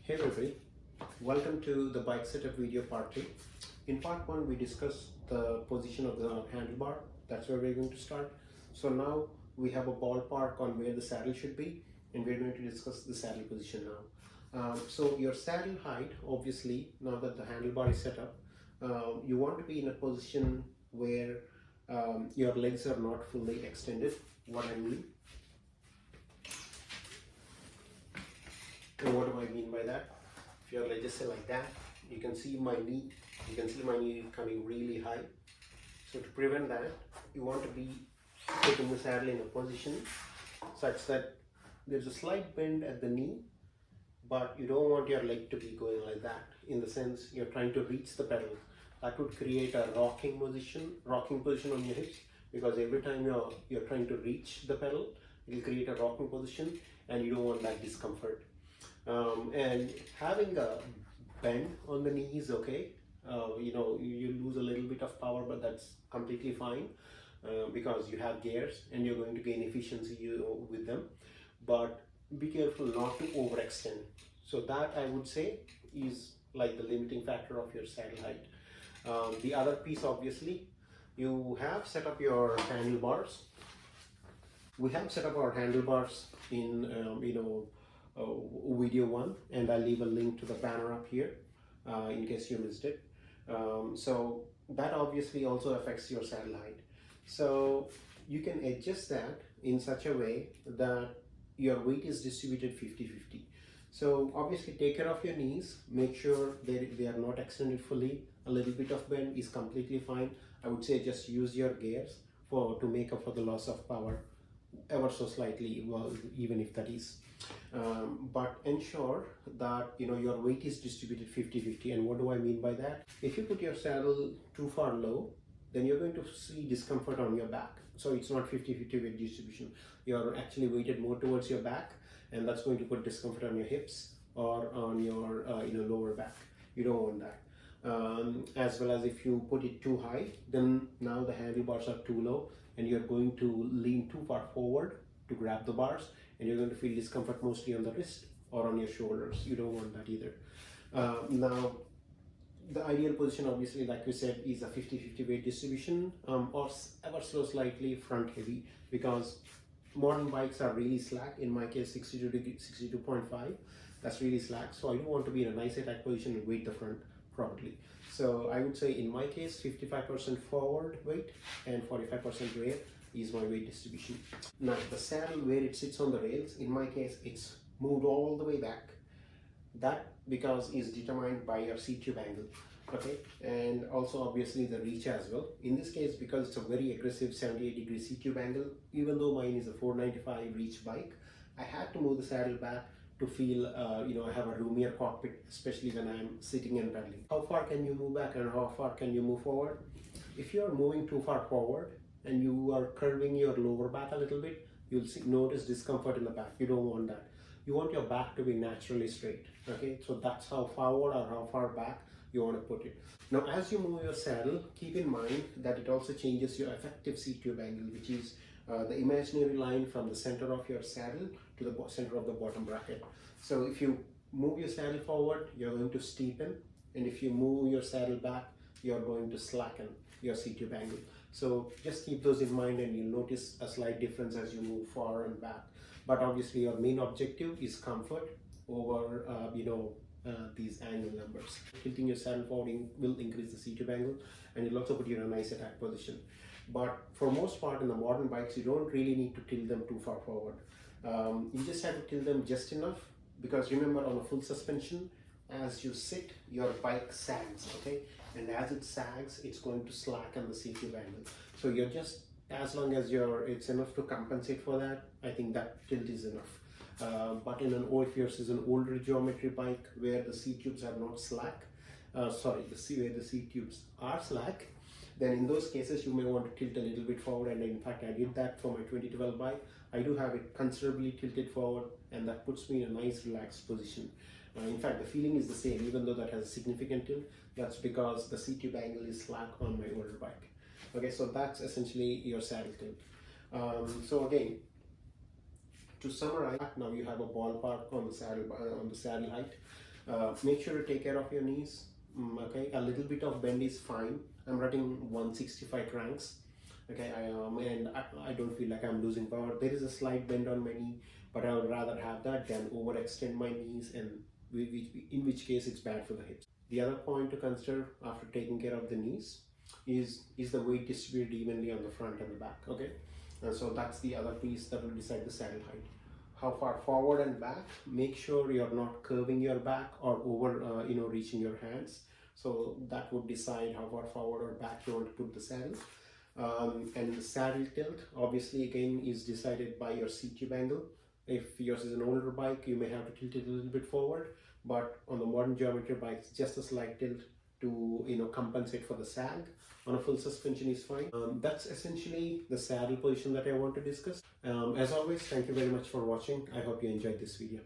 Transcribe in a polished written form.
Hey everybody, welcome to the bike setup video part 2. In part 1 we discussed the position of the handlebar. That's where we're going to start. So now we have a ballpark on where the saddle should be, and we're going to discuss the saddle position now. So your saddle height, obviously, now that the handlebar is set up, you want to be in a position where your legs are not fully extended. What I mean, and what do I mean by that? If your leg is like that, you can see my knee. You can see my knee coming really high. So to prevent that, you want to be taking the saddle in a position such that there's a slight bend at the knee, but you don't want your leg to be going like that. In the sense, you're trying to reach the pedal. That would create a rocking position on your hips, because every time you're trying to reach the pedal, it will create a rocking position, and you don't want that discomfort. And having a bend on the knee is okay. You lose a little bit of power, but that's completely fine because you have gears and you're going to gain efficiency with them. But be careful not to overextend. So that, I would say, is like the limiting factor of your saddle height. The other piece, obviously, you have set up your handlebars. We have set up our handlebars in video 1, and I'll leave a link to the banner up here in case you missed it. So that obviously also affects your saddle height. So you can adjust that in such a way that your weight is distributed 50-50. So obviously take care of your knees, make sure they are not extended fully. A little bit of bend is completely fine. I would say just use your gears to make up for the loss of power ever so slightly, well, even if that is. But ensure that your weight is distributed 50-50. And what do I mean by that? If you put your saddle too far low, then you're going to see discomfort on your back. So it's not 50-50 weight distribution. You're actually weighted more towards your back, and that's going to put discomfort on your hips or on your lower back. You don't want that. As well as if you put it too high, then now the handlebars are too low, and you're going to lean too far forward to grab the bars, and you're going to feel discomfort mostly on the wrist or on your shoulders. You don't want that either. Now, the ideal position, obviously, like we said, is a 50-50 weight distribution, or ever so slightly front heavy, because modern bikes are really slack. In my case, 62.5, that's really slack. So I do want to be in a nice attack position and weight the front properly. So I would say in my case, 55% forward weight and 45% rear is my weight distribution. Now the saddle, where it sits on the rails, in my case it's moved all the way back. That because is determined by your seat tube angle, okay, and also obviously the reach as well. In this case, because it's a very aggressive 78-degree seat tube angle, even though mine is a 495 reach bike, I had to move the saddle back to feel I have a roomier cockpit, especially when I'm sitting and pedaling. How far can you move back and how far can you move forward? If you are moving too far forward and you are curving your lower back a little bit, you'll notice discomfort in the back. You don't want that. You want your back to be naturally straight, okay? So that's how forward or how far back you want to put it. Now as you move your saddle, keep in mind that it also changes your effective seat tube angle, which is the imaginary line from the center of your saddle to the center of the bottom bracket. So if you move your saddle forward, you're going to steepen, and if you move your saddle back, you're going to slacken your seat tube angle. So just keep those in mind, and you'll notice a slight difference as you move forward and back. But obviously your main objective is comfort over these angle numbers. Tilting your saddle forward will increase the seat tube angle, and it'll also put you in a nice attack position. But for most part in the modern bikes, you don't really need to tilt them too far forward. You just have to tilt them just enough, because remember, on a full suspension, as you sit, your bike sags, okay? And as it sags, it's going to slacken the seat tube angle. So you're just, as long as it's enough to compensate for that, I think that tilt is enough. But if yours is an older geometry bike where the seat tubes are not slack, where the seat tubes are slack, then in those cases you may want to tilt a little bit forward. And in fact, I did that for my 2012 bike. I do have it considerably tilted forward, and that puts me in a nice relaxed position. In fact, the feeling is the same, even though that has a significant tilt. That's because the seat tube angle is slack on my older bike. Okay, so that's essentially your saddle tilt. So again, to summarize, now you have a ballpark on the saddle height. Make sure to take care of your knees. Okay, a little bit of bend is fine. I'm running 165 cranks. Okay, I don't feel like I'm losing power. There is a slight bend on my knee, but I would rather have that than overextend my knees, and in which case it's bad for the hips. The other point to consider after taking care of the knees is the weight distributed evenly on the front and the back. Okay, and so that's the other piece that will decide the saddle height. How far forward and back? Make sure you're not curving your back or over reaching your hands. So that would decide how far forward or back you want to put the saddle. And the saddle tilt obviously again is decided by your seat tube angle. If yours is an older bike, you may have to tilt it a little bit forward, but on the modern geometry bikes, just a slight tilt to compensate for the sag on a full suspension is fine. That's essentially the saddle position that I want to discuss. As always, thank you very much for watching. I hope you enjoyed this video.